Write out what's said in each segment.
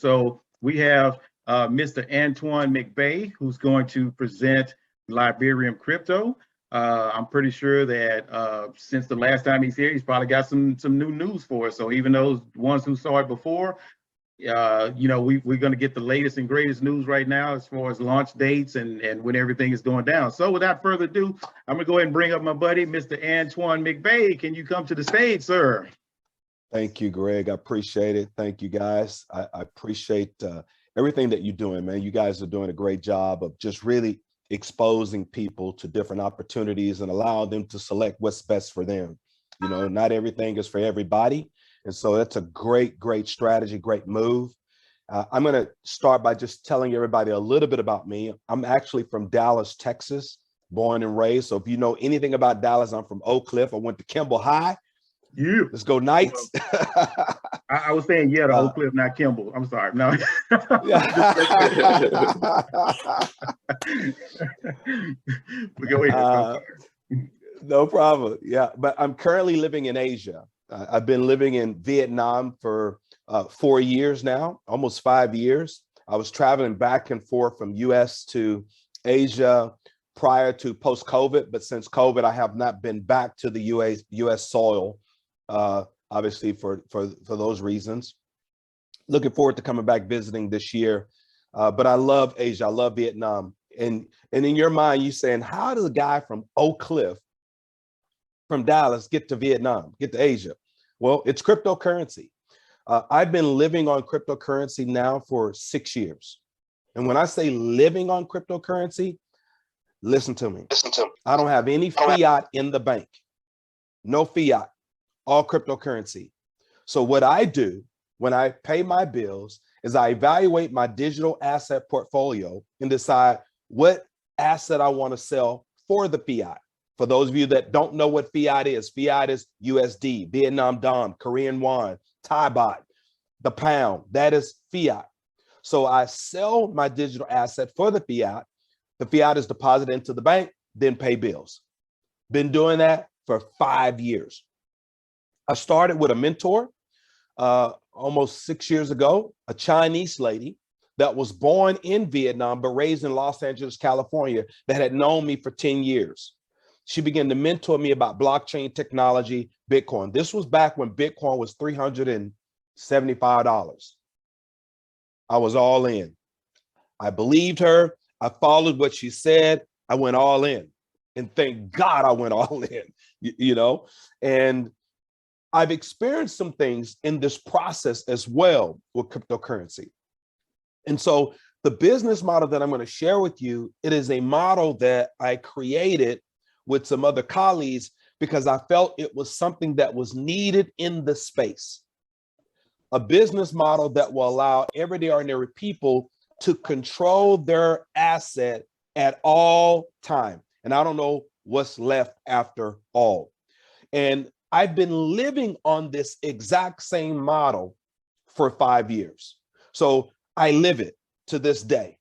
So we have Mr. Antoine McVeigh, who's going to present Liberium crypto. I'm pretty sure that since the last time he's here, he's probably got some new news for us. So even those ones who saw it before, we're going to get the latest and greatest news right now as far as launch dates and when everything is going down. So without further ado, I'm going to go ahead and bring up my buddy, Mr. Antoine McVeigh. Can you come to the stage, sir? Thank you, Greg. I appreciate it. Thank you, guys. I appreciate everything that you're doing, man. You guys are doing a great job of just really exposing people to different opportunities and allow them to select what's best for them. Not everything is for everybody. And so that's a great strategy, great move. I'm going to start by just telling everybody a little bit about me. I'm actually from Dallas, Texas, born and raised. So if you know anything about Dallas, I'm from Oak Cliff. I went to Kimball High. Yeah. Let's go Knights. I was saying, yeah, to Oak Cliff, not Kimball. I'm sorry. No. Go ahead. No problem. Yeah, but I'm currently living in Asia. I've been living in Vietnam for 4 years now, almost 5 years. I was traveling back and forth from US to Asia prior to post-COVID, but since COVID, I have not been back to the US soil, obviously for those reasons. Looking forward to coming back visiting this year. But I love Asia, I love Vietnam. And in your mind, you saying, how does a guy from Oak Cliff, from Dallas, get to Vietnam, get to Asia? Well, it's cryptocurrency. I've been living on cryptocurrency now for 6 years. And when I say living on cryptocurrency, listen to me. I don't have any fiat in the bank. No fiat, all cryptocurrency. So what I do when I pay my bills is I evaluate my digital asset portfolio and decide what asset I want to sell for the fiat. For those of you that don't know what fiat is USD, Vietnam Dong, Korean Won, Thai Baht, the pound, that is fiat. So I sell my digital asset for the fiat. The fiat is deposited into the bank, then pay bills. Been doing that for 5 years. I started with a mentor almost 6 years ago, a Chinese lady that was born in Vietnam, but raised in Los Angeles, California, that had known me for 10 years. She began to mentor me about blockchain technology, Bitcoin. This was back when Bitcoin was $375. I was all in. I believed her. I followed what she said. I went all in. And thank God I went all in, and I've experienced some things in this process as well with cryptocurrency. And so the business model that I'm going to share with you, it is a model that I created with some other colleagues because I felt it was something that was needed in the space. A business model that will allow everyday ordinary people to control their asset at all time. And I don't know what's left after all. And I've been living on this exact same model for 5 years. So I live it to this day.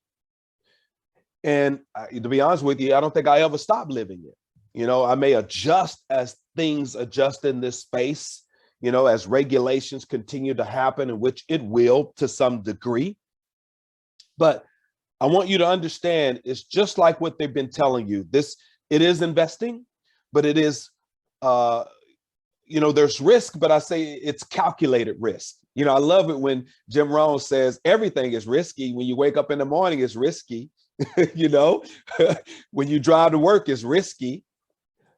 And to be honest with you, I don't think I ever stop living it. I may adjust as things adjust in this space, as regulations continue to happen, in which it will to some degree. But I want you to understand, it's just like what they've been telling you. It is investing, but it is, there's risk, but I say it's calculated risk. I love it when Jim Rohn says everything is risky. When you wake up in the morning, it's risky. When you drive to work, it's risky.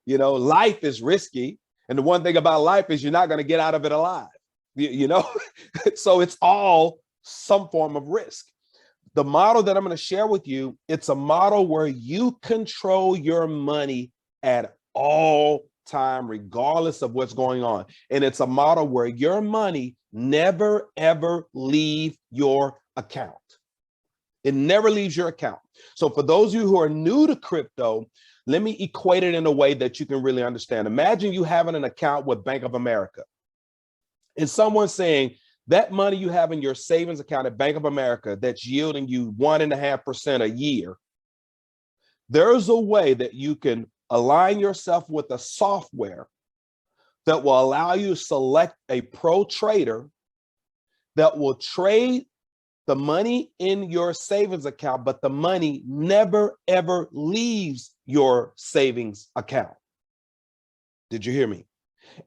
Life is risky. And the one thing about life is you're not going to get out of it alive, so it's all some form of risk. The model that I'm going to share with you, it's a model where you control your money at all time, regardless of what's going on. And it's a model where your money never, ever leave your account. It never leaves your account. So for those of you who are new to crypto, let me equate it in a way that you can really understand. Imagine you having an account with Bank of America and someone saying that money you have in your savings account at Bank of America that's yielding you 1.5% a year. There's a way that you can align yourself with a software that will allow you to select a pro trader that will trade the money in your savings account, but the money never, ever leaves your savings account. Did you hear me?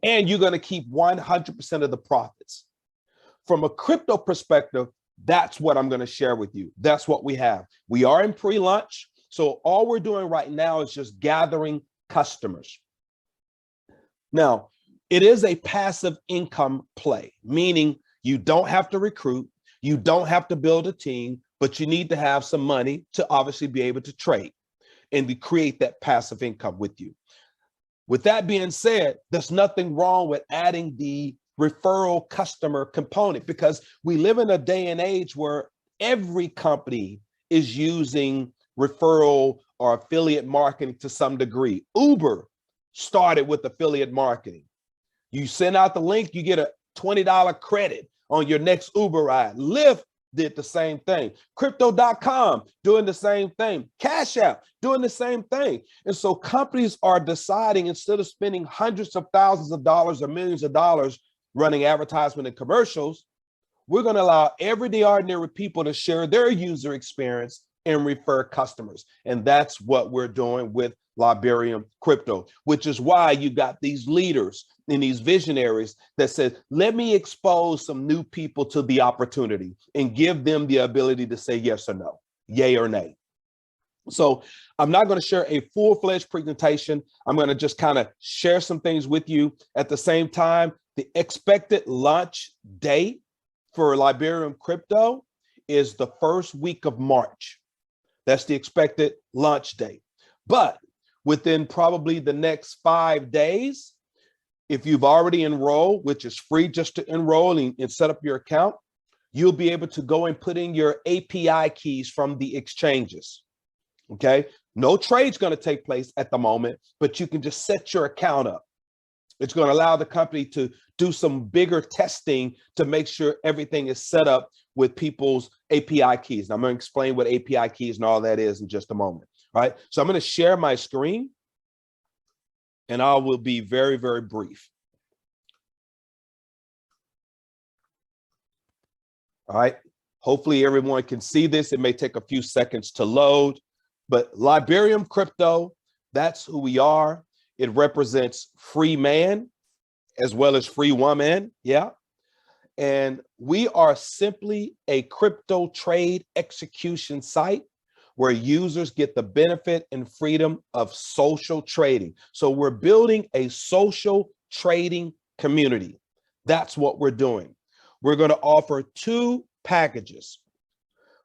And you're going to keep 100% of the profits. From a crypto perspective, that's what I'm going to share with you. That's what we have. We are in pre-launch. So all we're doing right now is just gathering customers. Now, it is a passive income play, meaning you don't have to recruit, you don't have to build a team, but you need to have some money to obviously be able to trade and to create that passive income with you. With that being said, there's nothing wrong with adding the referral customer component, because we live in a day and age where every company is using referral or affiliate marketing to some degree. Uber started with affiliate marketing. You send out the link, you get a $20 credit on your next Uber ride. Lyft did the same thing. Crypto.com doing the same thing. Cash App doing the same thing. And so companies are deciding, instead of spending hundreds of thousands of dollars or millions of dollars running advertisement and commercials, we're going to allow everyday ordinary people to share their user experience and refer customers. And that's what we're doing with Liberium Crypto, which is why you got these leaders and these visionaries that said, let me expose some new people to the opportunity and give them the ability to say yes or no, yay or nay. So I'm not going to share a full-fledged presentation. I'm going to just kind of share some things with you. At the same time, the expected launch date for Liberium Crypto is the first week of March. That's the expected launch date. But within probably the next 5 days, if you've already enrolled, which is free just to enroll and set up your account, you'll be able to go and put in your API keys from the exchanges. Okay, no trade's going to take place at the moment, but you can just set your account up. It's going to allow the company to do some bigger testing to make sure everything is set up with people's API keys. And I'm going to explain what API keys and all that is in just a moment. All right, so I'm going to share my screen and I will be very, very brief. All right, hopefully everyone can see this. It may take a few seconds to load. But Liberium Crypto, that's who we are. It represents free man as well as free woman. Yeah. And we are simply a crypto trade execution site where users get the benefit and freedom of social trading. So we're building a social trading community. That's what we're doing. We're going to offer 2 packages.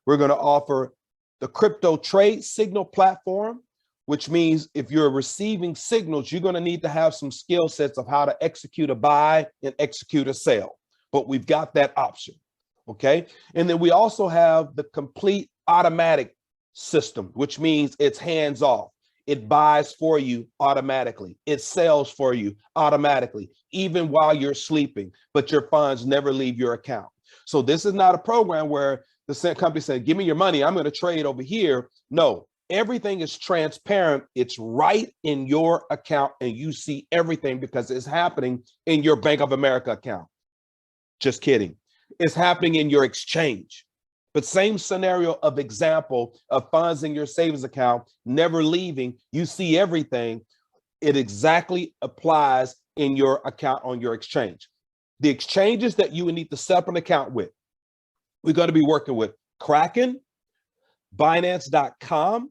We're going to offer the crypto trade signal platform, which means if you're receiving signals, you're going to need to have some skill sets of how to execute a buy and execute a sell. But we've got that option. Okay. And then we also have the complete automatic system, which means it's hands off. It buys for you automatically. It sells for you automatically, even while you're sleeping, but your funds never leave your account. So this is not a program where the company said, give me your money, I'm going to trade over here. No, everything is transparent. It's right in your account and you see everything because it's happening in your Bank of America account. Just kidding. It's happening in your exchange. But same scenario of example of funds in your savings account, never leaving, you see everything. It exactly applies in your account on your exchange. The exchanges that you would need to set up an account with, we're going to be working with Kraken, Binance.com,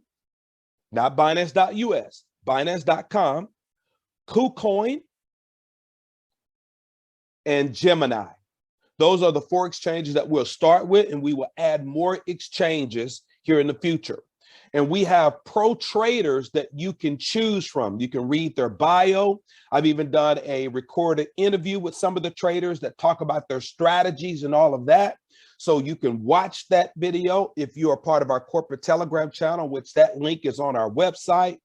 not Binance.us, Binance.com, KuCoin, and Gemini. Those are the 4 exchanges that we'll start with, and we will add more exchanges here in the future. And we have pro traders that you can choose from. You can read their bio. I've even done a recorded interview with some of the traders that talk about their strategies and all of that. So you can watch that video if you are part of our corporate Telegram channel, which that link is on our website.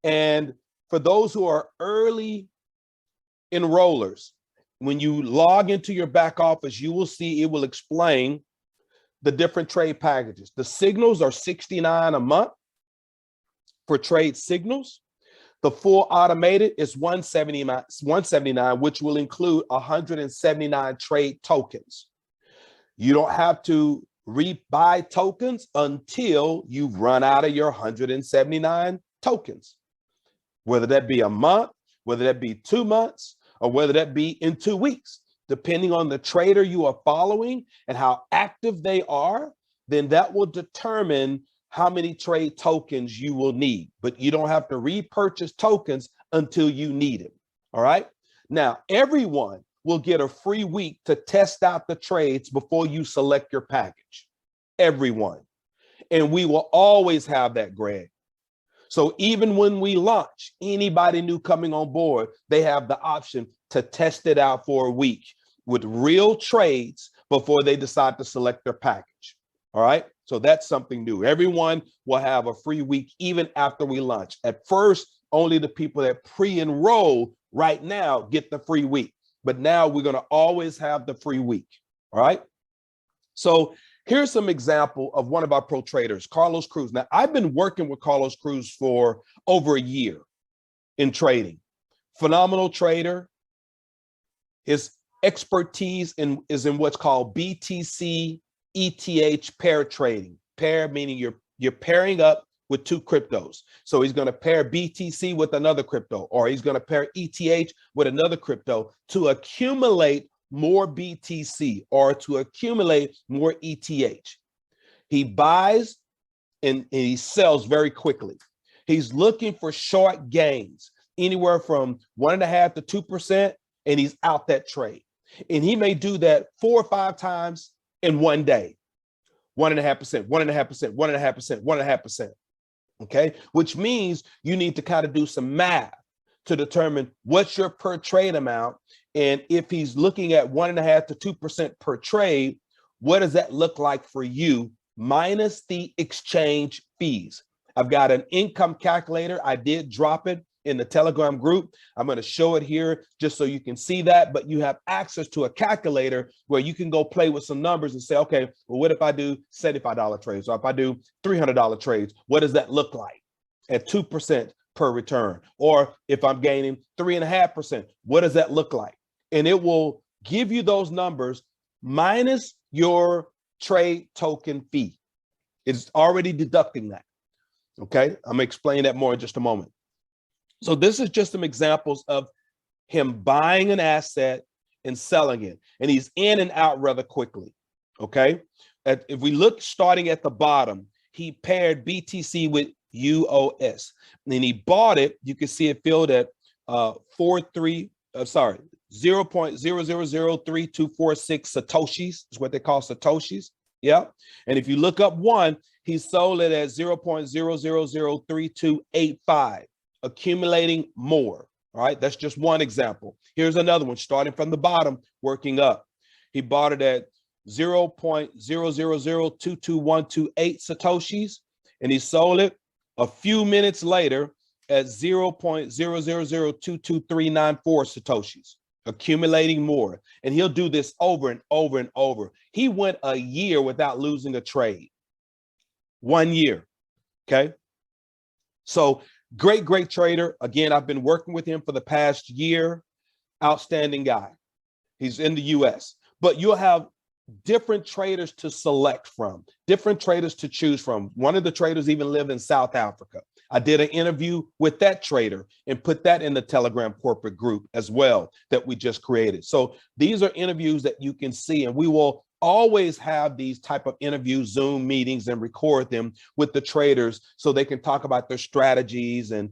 And for those who are early enrollers, when you log into your back office, you will see it will explain the different trade packages. The signals are $69 a month for trade signals. The full automated is $179, which will include 179 trade tokens. You don't have to rebuy tokens until you've run out of your 179 tokens, whether that be a month, whether that be 2 months, or whether that be in 2 weeks, depending on the trader you are following and how active they are, then that will determine how many trade tokens you will need. But you don't have to repurchase tokens until you need it. All right. Now, everyone will get a free week to test out the trades before you select your package. Everyone. And we will always have that, Greg. So even when we launch, anybody new coming on board, they have the option to test it out for a week with real trades before they decide to select their package. All right. So that's something new. Everyone will have a free week even after we launch. At first, only the people that pre-enroll right now get the free week. But now we're going to always have the free week. All right. So here's some example of one of our pro traders, Carlos Cruz. Now, I've been working with Carlos Cruz for over a year in trading. Phenomenal trader. His expertise is in what's called BTC ETH pair trading. Pair meaning you're pairing up with 2 cryptos. So he's going to pair BTC with another crypto, or he's going to pair ETH with another crypto to accumulate more BTC or to accumulate more ETH. He buys and he sells very quickly. He's looking for short gains, anywhere from 1.5% to 2%, and he's out that trade. And he may do that 4 or 5 times in one day. 1.5%, 1.5%, 1.5%, 1.5%. Okay, which means you need to kind of do some math to determine what's your per trade amount. And if he's looking at 1.5% to 2% per trade, what does that look like for you minus the exchange fees? I've got an income calculator. I did drop it in the Telegram group. I'm going to show it here just so you can see that, but you have access to a calculator where you can go play with some numbers and say, okay, well, what if I do $75 trades, or if I do $300 trades, what does that look like at 2% per return? Or if I'm gaining 3.5%, what does that look like? And it will give you those numbers minus your trade token fee. It's already deducting that. Okay, I'm gonna explain that more in just a moment. So this is just some examples of him buying an asset and selling it, and he's in and out rather quickly. Okay, if we look starting at the bottom, he paired BTC with UOS, and then he bought it. You can see it filled at 0.000324 satoshis is what they call satoshis. Yeah, and if you look up one, he sold it at 0.003285. accumulating more. All right, that's just one example. Here's another one starting from the bottom, working up. He bought it at 0.0002212 satoshis, and he sold it a few minutes later at 0.000229394 satoshis, accumulating more. And he'll do this over and over and over. He went a year without losing a trade. 1 year. Okay. So great trader. Again, I've been working with him for the past year. Outstanding guy. He's in the US. But you'll have different traders to select from, different traders to choose from. One of the traders even live in South Africa. I did an interview with that trader and put that in the Telegram corporate group as well that we just created. So these are interviews that you can see, and we will always have these type of interviews, Zoom meetings, and record them with the traders so they can talk about their strategies and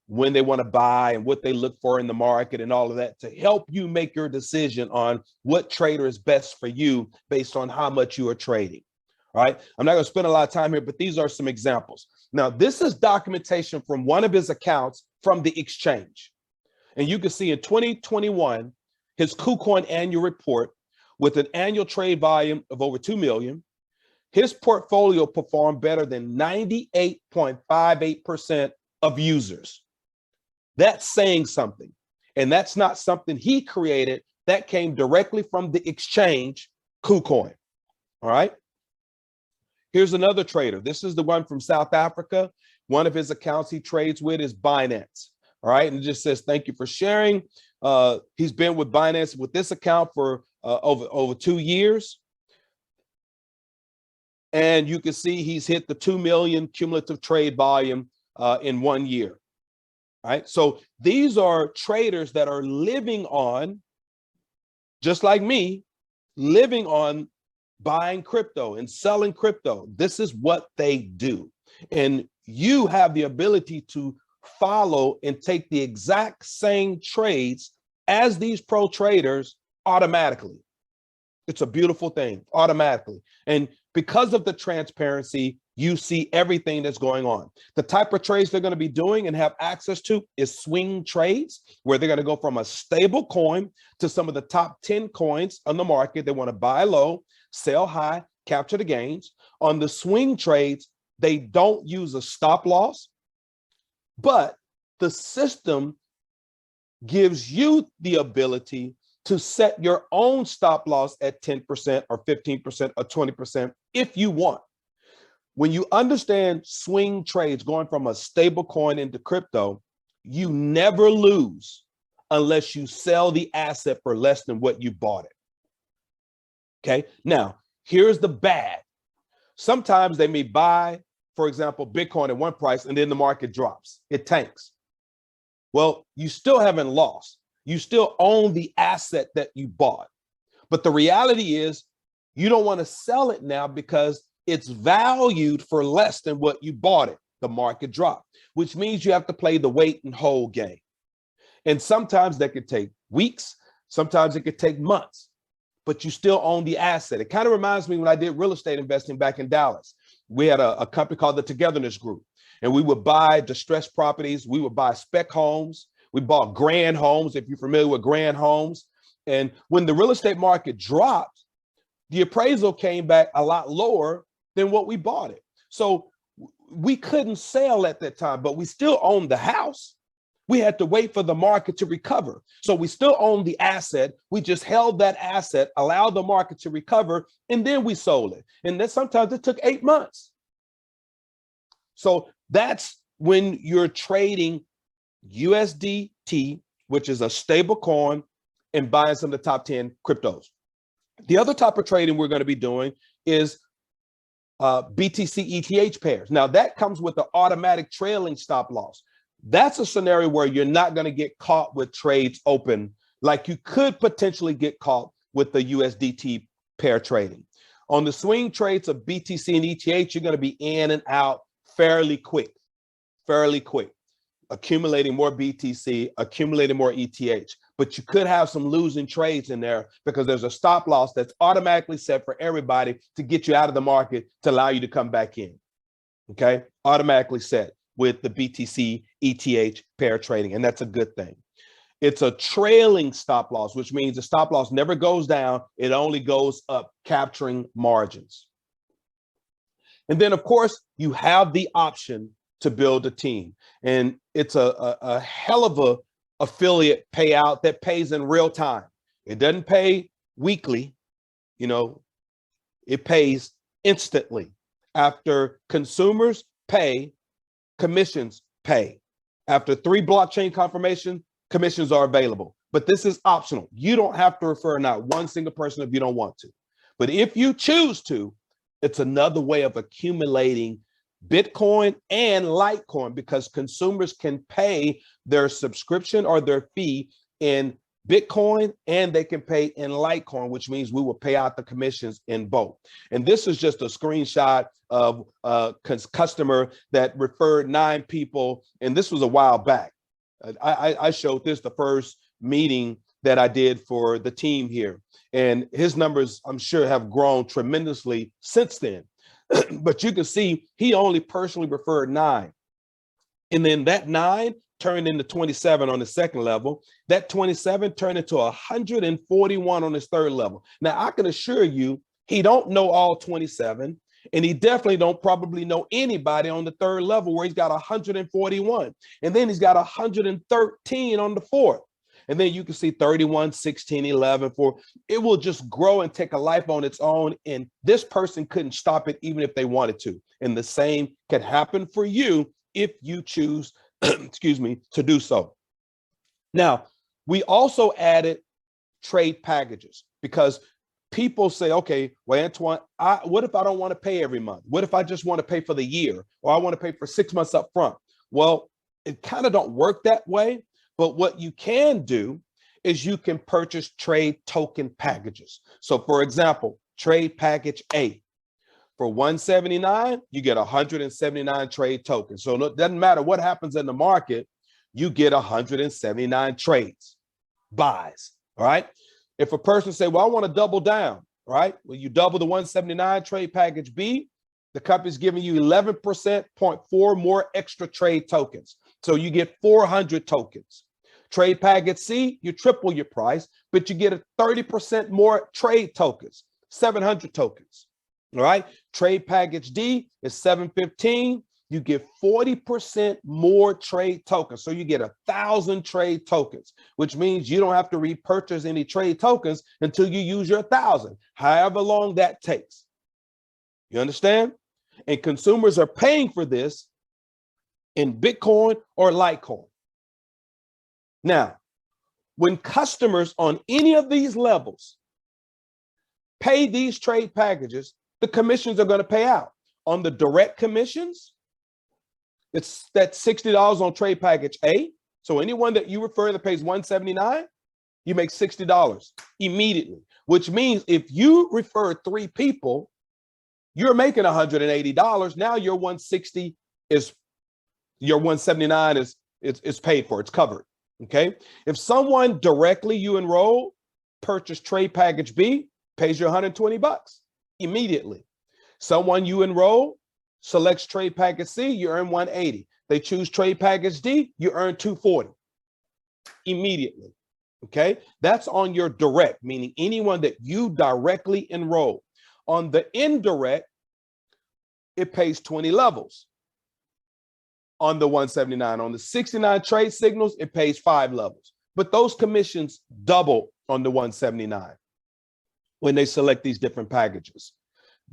when they want to buy and what they look for in the market and all of that to help you make your decision on what trader is best for you based on how much you are trading. All right. I'm not going to spend a lot of time here, but these are some examples. Now, this is documentation from one of his accounts from the exchange. And you can see in 2021, his KuCoin annual report, with an annual trade volume of over 2 million, his portfolio performed better than 98.58% of users. That's saying something. And that's not something he created. That came directly from the exchange, KuCoin. All right. Here's another trader. This is the one from South Africa. One of his accounts he trades with is Binance. All right. And it just says, thank you for sharing. He's been with Binance with this account for over 2 years. And you can see he's hit the 2 million cumulative trade volume in 1 year. Right? So these are traders that are living on, just like me, living on buying crypto and selling crypto. This is what they do. And you have the ability to follow and take the exact same trades as these pro traders automatically. It's a beautiful thing, automatically. And because of the transparency, you see everything that's going on. The type of trades they're going to be doing and have access to is swing trades, where they're going to go from a stable coin to some of the top 10 coins on the market. They want to buy low, sell high, capture the gains. On the swing trades, they don't use a stop loss, but the system gives you the ability to set your own stop loss at 10% or 15% or 20% if you want. When you understand swing trades going from a stable coin into crypto, you never lose unless you sell the asset for less than what you bought it. Okay, now here's the bad. Sometimes they may buy, for example, Bitcoin at one price and then the market drops, it tanks. Well, you still haven't lost. You still own the asset that you bought. But the reality is you don't want to sell it now because it's valued for less than what you bought it. The market dropped, which means you have to play the wait and hold game. And sometimes that could take weeks. Sometimes it could take months, but you still own the asset. It kind of reminds me when I did real estate investing back in Dallas. We had a company called the Togetherness Group, and we would buy distressed properties. We would buy spec homes. We bought grand homes, if you're familiar with grand homes. And when the real estate market dropped, the appraisal came back a lot lower than what we bought it. So we couldn't sell at that time, but we still owned the house. We had to wait for the market to recover. So we still owned the asset. We just held that asset, allowed the market to recover, and then we sold it. And then sometimes it took 8 months. So that's when you're trading USDT, which is a stable coin, and buying some of the top 10 cryptos. The other type of trading we're going to be doing is BTC ETH pairs. Now that comes with the automatic trailing stop loss. That's a scenario where you're not going to get caught with trades open like you could potentially get caught with the USDT pair trading. On the swing trades of BTC and ETH, you're going to be in and out fairly quick, accumulating more BTC, accumulating more ETH. But you could have some losing trades in there because there's a stop loss that's automatically set for everybody to get you out of the market to allow you to come back in. Okay, automatically set with the BTC ETH pair trading, and that's a good thing. It's a trailing stop loss, which means the stop loss never goes down, it only goes up, capturing margins. And then, of course, you have the option to build a team, and it's a hell of a affiliate payout that pays in real time. It doesn't pay weekly, you know, it pays instantly. After consumers pay, commissions pay. After 3 blockchain confirmation, commissions are available. But this is optional. You don't have to refer not one single person if you don't want to. But if you choose to, it's another way of accumulating Bitcoin and Litecoin, because consumers can pay their subscription or their fee in Bitcoin and they can pay in Litecoin, which means we will pay out the commissions in both. And this is just a screenshot of a customer that referred 9 people. And this was a while back. I showed this the first meeting that I did for the team here. And his numbers, I'm sure, have grown tremendously since then. But you can see he only personally referred 9. And then that 9 turned into 27 on the second level. That 27 turned into 141 on his third level. Now, I can assure you, he don't know all 27, and he definitely don't probably know anybody on the third level where he's got 141. And then he's got 113 on the fourth. And then you can see 31, 16, 11, 4. It will just grow and take a life on its own. And this person couldn't stop it even if they wanted to. And the same can happen for you if you choose, excuse me, to do so. Now, we also added trade packages because people say, okay, well, Antoine, what if I don't want to pay every month? What if I just want to pay for the year, or I want to pay for 6 months up front? Well, it kind of don't work that way. But what you can do is you can purchase trade token packages. So for example, trade package A, for $179, you get 179 trade tokens. So it doesn't matter what happens in the market, you get 179 trades, buys, all right? If a person say, well, I want to double down, right? Well, you double the 179 trade package B, the company's giving you 11%, 0.4 more extra trade tokens. So you get 400 tokens. Trade package C, you triple your price, but you get a 30% more trade tokens, 700 tokens. All right. Trade package D is 715. You get 40% more trade tokens. So you get 1,000 trade tokens, which means you don't have to repurchase any trade tokens until you use your 1,000, however long that takes. You understand? And consumers are paying for this in Bitcoin or Litecoin. Now, when customers on any of these levels pay these trade packages, the commissions are going to pay out. On the direct commissions, it's that $60 on trade package A. So anyone that you refer that pays $179, you make $60 immediately, which means if you refer 3 people, you're making $180. Now your 160 is, your 179 is paid for, it's covered. Okay. If someone directly you enroll, purchase trade package B, pays you $120 immediately. Someone you enroll selects trade package C, you earn $180. They choose trade package D, you earn $240 immediately. Okay. That's on your direct, meaning anyone that you directly enroll. On the indirect, it pays 20 levels. On the 179, on the 69 trade signals, it pays 5 levels. But those commissions double on the 179 when they select these different packages.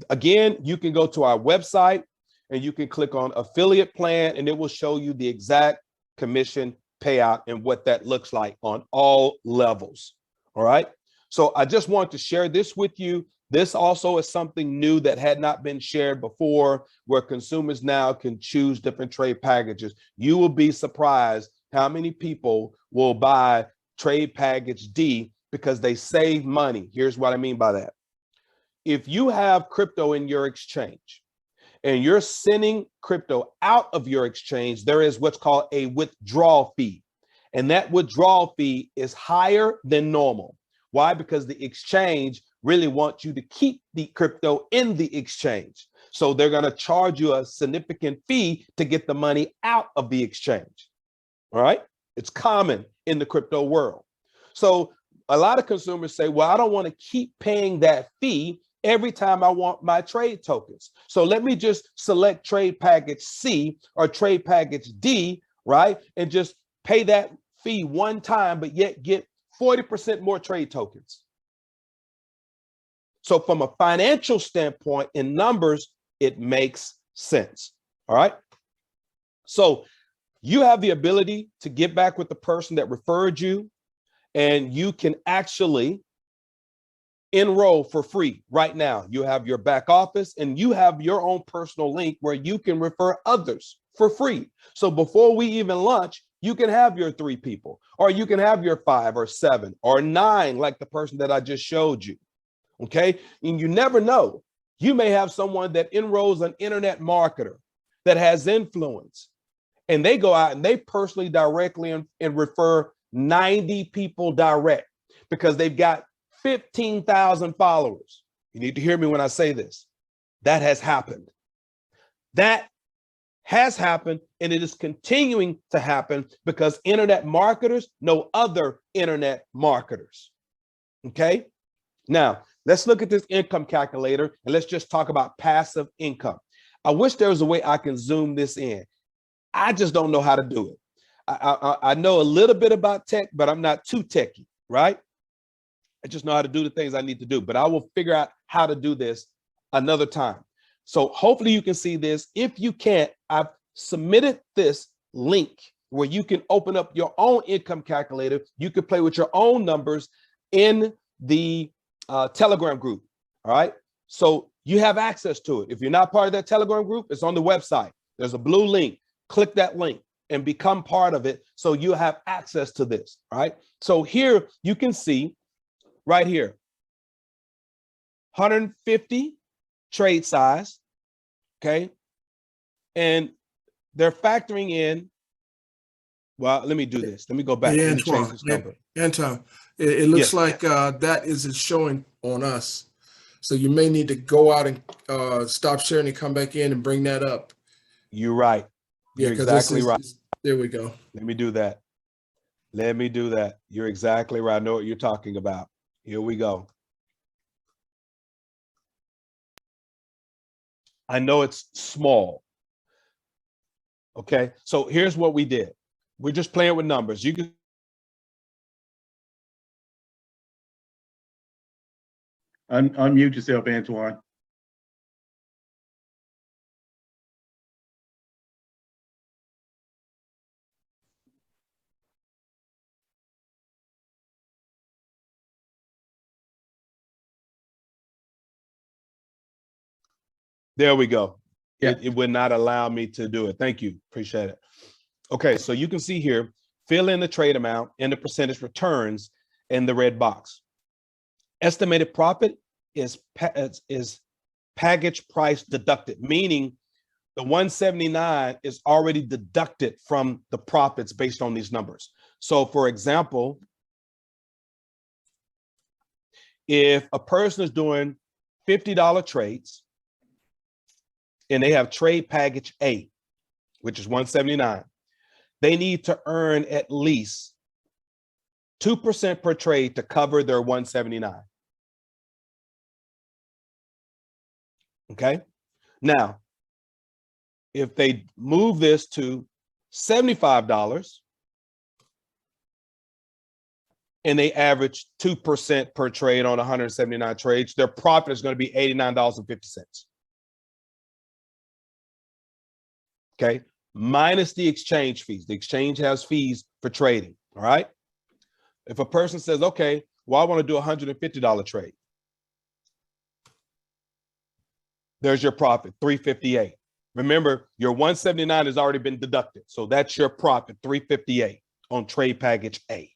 Again, you can go to our website and you can click on affiliate plan, and it will show you the exact commission payout and what that looks like on all levels. All right. So I just want to share this with you. This also is something new that had not been shared before, where consumers now can choose different trade packages. You will be surprised how many people will buy trade package D because they save money. Here's what I mean by that. If you have crypto in your exchange and you're sending crypto out of your exchange, there is what's called a withdrawal fee. And that withdrawal fee is higher than normal. Why? Because the exchange really wants you to keep the crypto in the exchange. So they're going to charge you a significant fee to get the money out of the exchange. All right. It's common in the crypto world. So a lot of consumers say, well, I don't want to keep paying that fee every time I want my trade tokens. So let me just select trade package C or trade package D, right? And just pay that fee one time, but yet get 40% more trade tokens. So from a financial standpoint, in numbers, it makes sense. All right. So you have the ability to get back with the person that referred you, and you can actually enroll for free right now. You have your back office and you have your own personal link where you can refer others for free. So before we even launch, you can have your 3 people, or you can have your 5 or 7 or 9, like the person that I just showed you. Okay. And you never know. You may have someone that enrolls an internet marketer that has influence, and they go out and they personally directly and refer 90 people direct because they've got 15,000 followers. You need to hear me when I say this. That has happened. That has happened, and it is continuing to happen because internet marketers know other internet marketers. Okay. Now, let's look at this income calculator and let's just talk about passive income. I wish there was a way I can zoom this in. I just don't know how to do it. I know a little bit about tech, but I'm not too techy, right? I just know how to do the things I need to do, but I will figure out how to do this another time. So hopefully you can see this. If you can't, I've submitted this link where you can open up your own income calculator. You can play with your own numbers in the Telegram group. All right. So you have access to it. If you're not part of that Telegram group, it's on the website. There's a blue link. Click that link and become part of it so you have access to this. All right. So here you can see right here, 150 trade size. Okay. And they're factoring in. Well, let me do this. Let me go back. Hey, Let me change this number. Anton, it looks Yes. like that isn't showing on us. So you may need to go out and stop sharing and come back in and bring that up. You're right. Yeah, You're exactly right. There we go. Let me do that. Let me do that. You're exactly right. I know what you're talking about. Here we go. I know it's small. Okay, so here's what we did. We're just playing with numbers. You can Unmute yourself, Antoine. There we go. Yeah. It would not allow me to do it. Thank you. Appreciate it. Okay, so you can see here, fill in the trade amount and the percentage returns in the red box. Estimated profit is package price deducted, meaning the 179 is already deducted from the profits based on these numbers. So for example, if a person is doing $50 trades and they have trade package A, which is 179, they need to earn at least 2% per trade to cover their 179. Okay. Now, if they move this to $75 and they average 2% per trade on 179 trades, their profit is going to be $89.50. Okay. Minus the exchange fees. The exchange has fees for trading. All right. If a person says, okay, well, I want to do a $150 trade. There's your profit, $358. Remember, your 179 has already been deducted. So that's your profit, $358 on trade package A.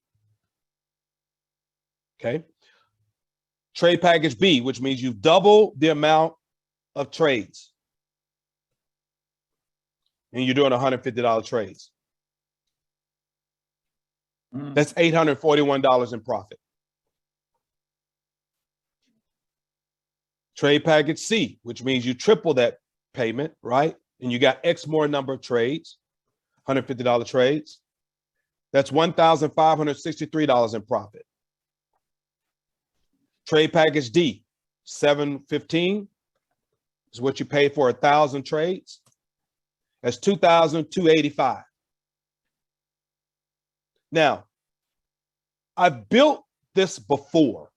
Okay. Trade package B, which means you've doubled the amount of trades. And you're doing $150 trades. That's $841 in profit. Trade package C, which means you triple that payment, right? And you got X more number of trades, $150 trades. That's $1,563 in profit. Trade package D, $715 is what you pay for 1,000 trades. That's $2,285. Now, I've built this before,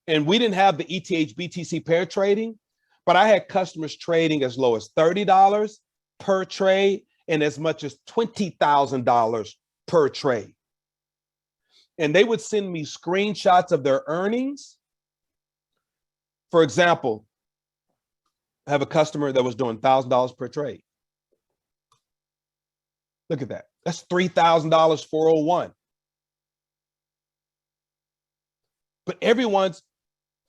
and we didn't have the ETH BTC pair trading, but I had customers trading as low as $30 per trade and as much as $20,000 per trade. And they would send me screenshots of their earnings. For example, I have a customer that was doing $1,000 per trade. Look at that. That's $3,000 401. But everyone's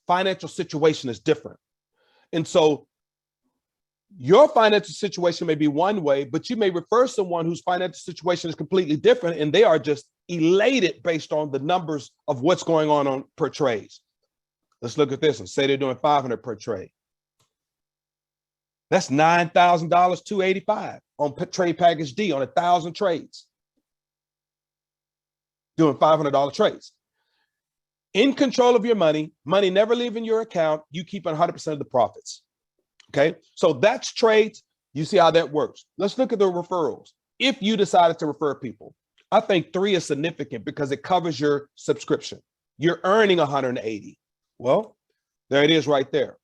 financial situation is different. And so your financial situation may be one way, but you may refer someone whose financial situation is completely different, and they are just elated based on the numbers of what's going on per trades. Let's look at this and say they're doing 500 per trade. That's $9,000, $285 on trade package D on 1,000 trades. Doing $500 trades. In control of your money, money never leaving your account, you keep 100% of the profits. Okay, so that's trades. You see how that works. Let's look at the referrals. If you decided to refer people, I think 3 is significant because it covers your subscription. You're earning 180. Well, there it is right there.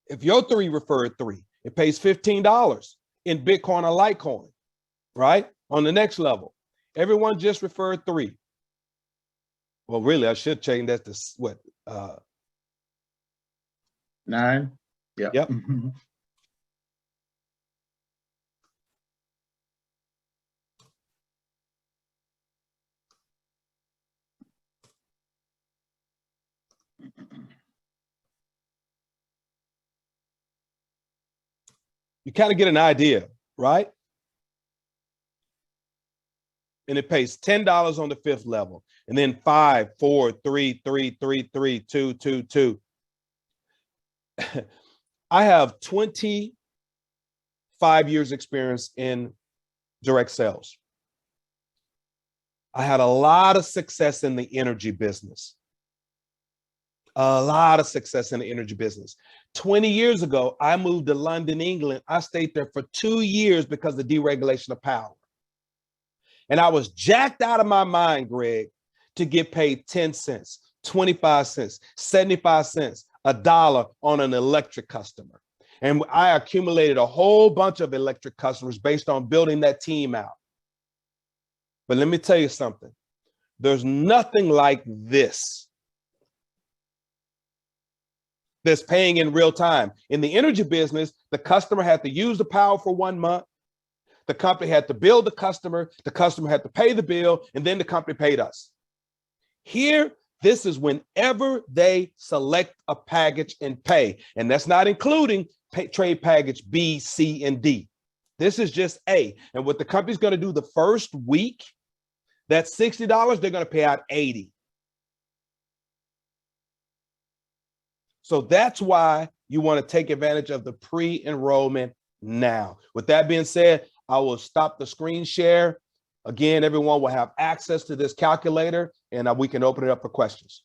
If your 3 referred 3, it pays $15 in Bitcoin or Litecoin, right? On the next level, everyone just referred 3. Well, really, I should change that to what? 9. Yeah. Yep. You kind of get an idea, right? And it pays $10 on the 5th level, and then 5, 4, 3, 3, 3, 3, 2, 2, 2. I have 25 years experience in direct sales. I had a lot of success in the energy business. A lot of success in the energy business. 20 years ago, I moved to London, England. I stayed there for 2 years because of deregulation of power. And I was jacked out of my mind, Greg, to get paid 10 cents, 25 cents, 75 cents, $1 on an electric customer. And I accumulated a whole bunch of electric customers based on building that team out. But let me tell you something. There's nothing like this that's paying in real time. In the energy business, the customer had to use the power for 1 month. The company had to bill the customer had to pay the bill, and then the company paid us. Here, this is whenever they select a package and pay. And that's not including trade package B, C, and D. This is just A. And what the company's going to do the first week, that's $60, they're going to pay out $80. So that's why you want to take advantage of the pre-enrollment now. With that being said, I will stop the screen share. Again, everyone will have access to this calculator, and we can open it up for questions.